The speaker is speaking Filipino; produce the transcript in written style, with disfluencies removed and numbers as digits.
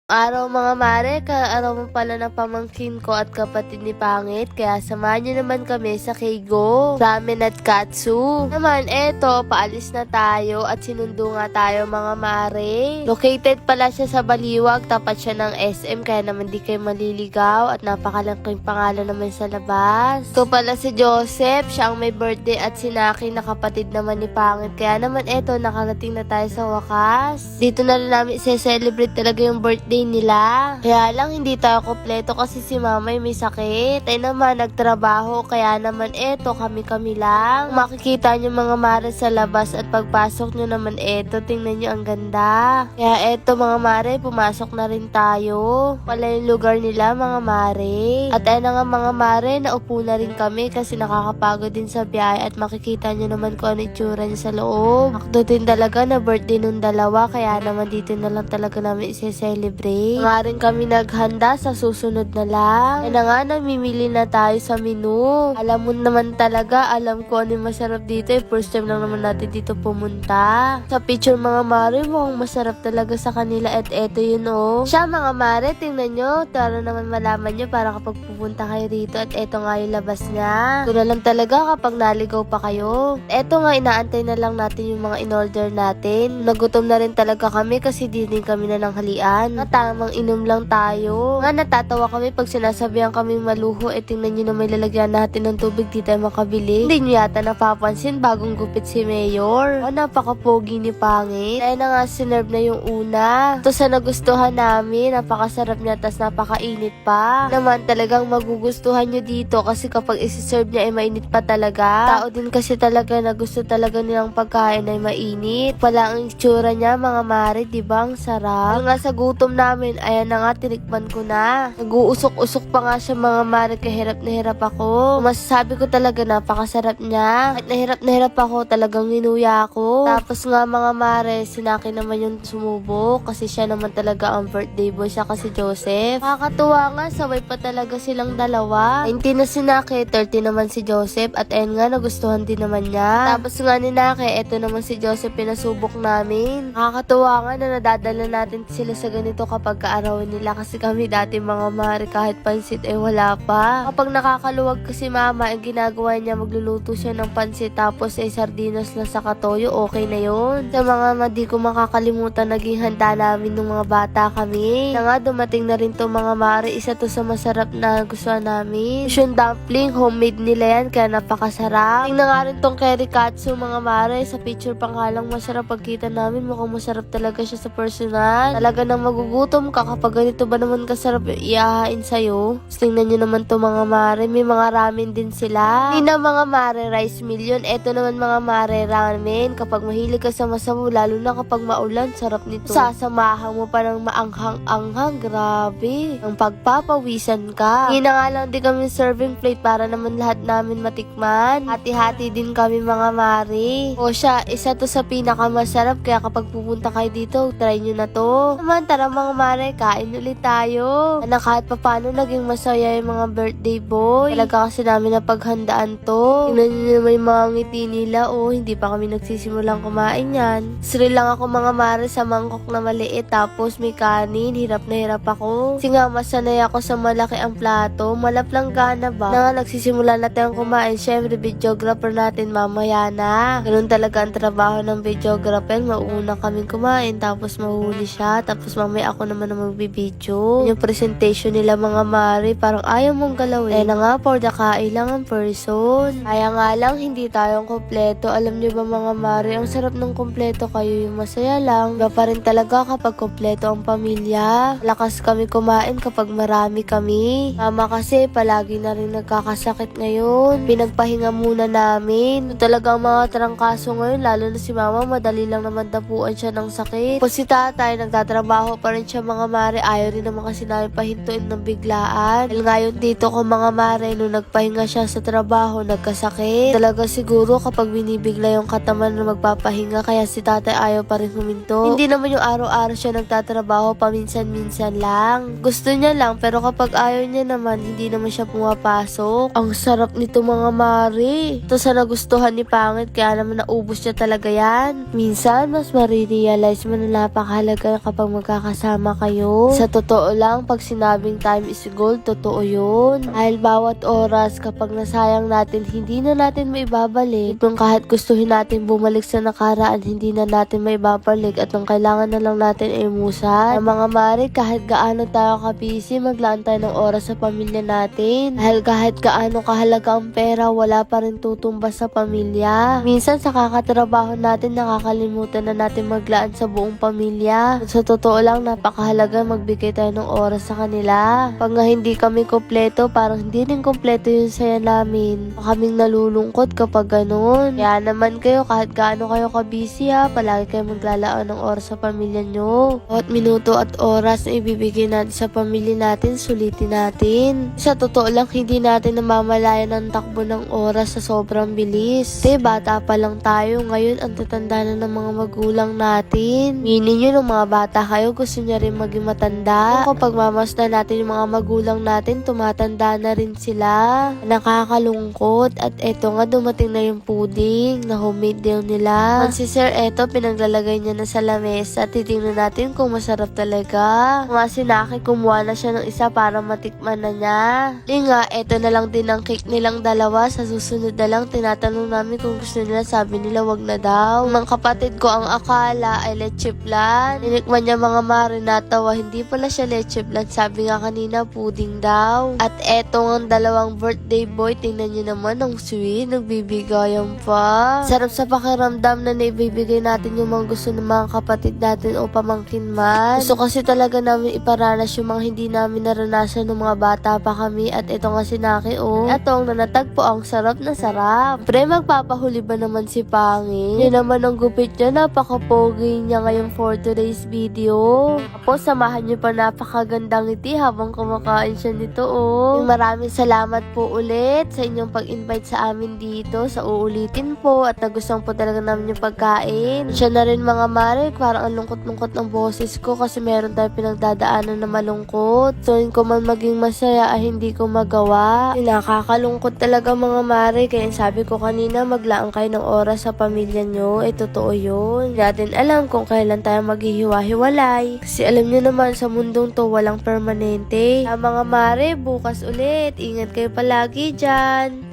Araw mga mare, kaaraw mo pala ng pamangkin ko at kapatid ni Pangit, kaya samahan niyo naman kami sa Keigo, Ramen at Katsu. Naman eto, paalis na tayo at sinundo nga tayo mga mare. Located pala siya sa Baliwag, tapat siya ng SM, kaya naman di kayo maliligaw at napakalaking pangalan naman sa labas. Ito pala si Joseph, siya ang may birthday at si Naki na kapatid naman ni Pangit, kaya naman eto, nakarating na tayo sa wakas. Dito na rin namin i-celebrate talaga yung birthday nila. Kaya lang hindi tayo kompleto kasi si mamay may sakit. Ay naman nagtrabaho, kaya naman eto kami-kami lang. Makikita nyo mga mare sa labas at pagpasok nyo naman eto, tingnan nyo ang ganda. Kaya eto mga mare, pumasok na rin tayo. Wala yung lugar nila mga mare. At ayun na nga mga mare, naupo na rin kami kasi nakakapagod din sa biyahe at makikita nyo naman kung ano itsura niya sa loob. Akto din talaga na birthday nung dalawa, kaya naman dito na lang talaga namin isi-celebrate. Nga rin kami naghanda sa susunod na lang. Kaya na nga, namimili na tayo sa menu. Alam mo naman talaga, alam ko ano yung masarap dito. First time lang naman natin dito pumunta. Sa picture mga mare, mukhang masarap talaga sa kanila. At eto yun oh. Siya mga mare, tingnan nyo. Tara naman malaman nyo para kapag pupunta kayo rito. At eto nga yung labas niya. Ito na lang talaga kapag naligaw pa kayo. Eto nga, inaantay na lang natin yung mga in-order natin. Nagutom na rin talaga kami kasi di din kami na nanghalian. Tamang inom lang tayo. Nga natatawa kami pag sinasabihan kami maluho, tingnan nyo na may lalagyan natin ng tubig, di tayo makabili. Hindi nyo yata napapansin, bagong gupit si Mayor. Napaka-pogi ni Pangit. Kaya na nga sinerve na yung una. Ito sa nagustuhan namin, napakasarap niya, tas napakainit pa. Naman talagang magugustuhan nyo dito kasi kapag isi-serve niya ay mainit pa talaga. Tao din kasi talaga na gusto talaga nilang pagkain ay mainit. Wala ang itsura niya mga mare, diba? Ang sarap. Nga sa gutom namin, ayan na nga, tinikman ko na. Nag-uusok-usok pa nga siya mga mare, kahirap na hirap ako. Masasabi ko talaga napakasarap niya. At na hirap ako, talagang ninuya ako. Tapos nga mga mare, sinaki naman yung sumubok kasi siya naman talaga ang birthday boy, siya kasi Joseph. Nakakatuwa nga, sabay pa talaga silang dalawa. 19 na si Naki, 30 naman si Joseph, at ayun nga, nagustuhan din naman niya. Tapos nga ni Naki, eto naman si Joseph, pinasubok namin. Nakakatuwa nga na nadadala natin sila sa ganito kapag kaarawan nila kasi kami dati mga mare kahit pansit ay wala pa. Kapag nakakaluwag kasi mama, ang ginagawa niya, magluluto siya ng pansit tapos ay sardinas na sa katoyo, okay na yun. Sa mga di ko makakalimutan, naging handa namin nung mga bata kami. Na nga, dumating na rin to mga mare, isa to sa masarap na gusto namin. Fusion dumpling, homemade nila yan, kaya napakasarap. Tingnan nga rin tong curry katsu mga mare, sa picture pa nga lang masarap, pagkita namin mukhang masarap talaga siya sa personal. Talaga nang magugutom ka kapag ganito ba naman kasarap yung iahain sa'yo. Tingnan nyo naman to mga mare, may mga ramen din sila. Hindi na mga mare rice meal yun. Eto naman mga mare ramen. Kapag mahilig ka sa masabaw, lalo na kapag maulan, sarap nito. Sasamahan mo pa ng maanghang-anghang, grabe. Ang pagpapawisan ka. Hindi na nga lang din kami serving plate para naman lahat namin matikman. Hati-hati din kami mga mare. O siya, isa to sa pinakamasarap, kaya kapag pupunta kayo dito, try nyo na to. Naman, tara mga mare, kain ulit tayo. Na kahit papano naging masaya yung mga birthday boy. Talaga kasi namin na paghandaan to. Tingnan nyo naman yung mga ngiti nila. Oh, hindi pa kami nagsisimulang kumain yan. Sri lang ako mga mare sa mangkok na maliit, tapos may kanin. Hirap na hirap ako. Kasi nga masanay ako sa malaki ang plato. Malaplang gana ba? Na nga nagsisimula na tayong kumain. Syempre, videographer natin mamaya na. Ganun talaga ang trabaho ng videographer. Mauna kaming kumain, tapos mahuli siya, tapos mamaya ako naman na magbibideo. Yung presentation nila mga mare, parang ayaw mong galawin. Kaya na nga, for the kailangan person. Kaya nga lang, hindi tayong kompleto. Alam niyo ba mga mare, ang sarap ng kompleto kayo, yung masaya lang. Iba pa rin talaga kapag kompleto ang pamilya. Lakas kami kumain kapag marami kami. Mama kasi palagi na rin nagkakasakit ngayon. Pinagpahinga muna namin. Ito talaga ang mga trangkaso ngayon, lalo na si mama, madali lang naman tapuan siya ng sakit. Tapos si tatay, nagtatrabaho pa rin siya mga mare, ayaw rin naman kasi namin pahintuin ng biglaan. Dahil ngayon dito ko mga mare, nung nagpahinga siya sa trabaho, nagkasakit. Talaga siguro kapag binibigla yung katawan na magpapahinga, kaya si tatay ayaw pa rin huminto. Hindi naman yung araw-araw siya nagtatrabaho, paminsan-minsan lang. Gusto niya lang, pero kapag ayaw niya naman, hindi naman siya pumapasok. Ang sarap nito mga mare. Ito sa nagustuhan ni Pangit, kaya naman naubos niya talaga yan. Minsan, mas marirealize mo na napakahalaga kapag magkakasama magkasama kayo. Sa totoo lang, pag sinabing time is gold, totoo yun. Dahil bawat oras kapag nasayang natin, hindi na natin maibabalik. Kung kahit gustuhin natin bumalik sa nakaraan, hindi na natin maibabalik at ang kailangan na lang natin ay umusan. Mga mare, kahit gaano tayo ka-busy, maglaan tayo ng oras sa pamilya natin. Dahil kahit gaano kahalaga ang pera, wala pa rin tutumbas sa pamilya. Minsan sa kakatrabaho natin, nakakalimutan na natin maglaan sa buong pamilya. Sa totoo lang, napakahalaga magbigay tayo ng oras sa kanila. Pag nga hindi kami kompleto, parang hindi rin kompleto yung saya namin. Kaming nalulungkot kapag ganun. Kaya naman kayo, kahit gaano kayo ka-busy palagi kayo maglalaan ng oras sa pamilya nyo. Bawat minuto at oras na ibibigay natin sa pamilya natin, sulitin natin. Sa totoo lang, hindi natin namamalayan ang takbo ng oras sa sobrang bilis. Bata pa lang tayo, ngayon ang tatanda na ng mga magulang natin. Meaning yun, ng mga bata kayo, gusto niya rin maging matanda. Kapag mamasdan natin yung mga magulang natin, tumatanda na rin sila. Nakakalungkot. At eto nga, dumating na yung pudding na homemade deal nila. Si Sir, eto, pinaglalagay niya na sa lamesa. Titingnan natin kung masarap talaga. Mga sinaki, kumuha na siya ng isa para matikman na niya. Di nga, eto na lang din ang cake nilang dalawa. Sa susunod na lang, tinatanong namin kung gusto nila, sabi nila wag na daw. Mga kapatid ko ang akala ay leche flan. Ninikman niya mga mare, natawa, hindi pala siya leche flan. Sabi nga kanina, pudding daw. At eto ang dalawang birthday boy, tingnan niyo naman, ang sweet, nagbibigayan pa. Sarap sa pakiramdam na naibibigay natin yung mga gusto ng mga kapatid natin o pamangkin man. Gusto kasi talaga namin iparanas yung mga hindi namin naranasan ng mga bata pa kami. At ito nga sinaki, eto ang nanatagpo, ang sarap na sarap. Pre, magpapahuli ba naman si Pangit? Yun naman ang gupit niya, napaka-pogi niya ngayon for today's video. Tapos samahan niyo pa napakagandang ngiti habang kumakain siya nito. Maraming salamat po ulit sa inyong pag-invite sa amin dito, sa uulitin po at nagustuhan po talaga namin yung pagkain. Siya na rin mga mare, parang ang lungkot-lungkot ng boses ko kasi meron tayo pinagdadaanan na malungkot. So yun ko man maging masaya ay hindi ko magawa. Nakakalungkot talaga mga mare, kaya sabi ko kanina, maglaan kayo ng oras sa pamilya nyo. Totoo yun. Hindi natin alam kung kailan tayo maghihiwa-hiwalay. Kasi alam nyo naman, sa mundong to walang permanente. Mga mare, bukas ulit. Ingat kayo palagi dyan.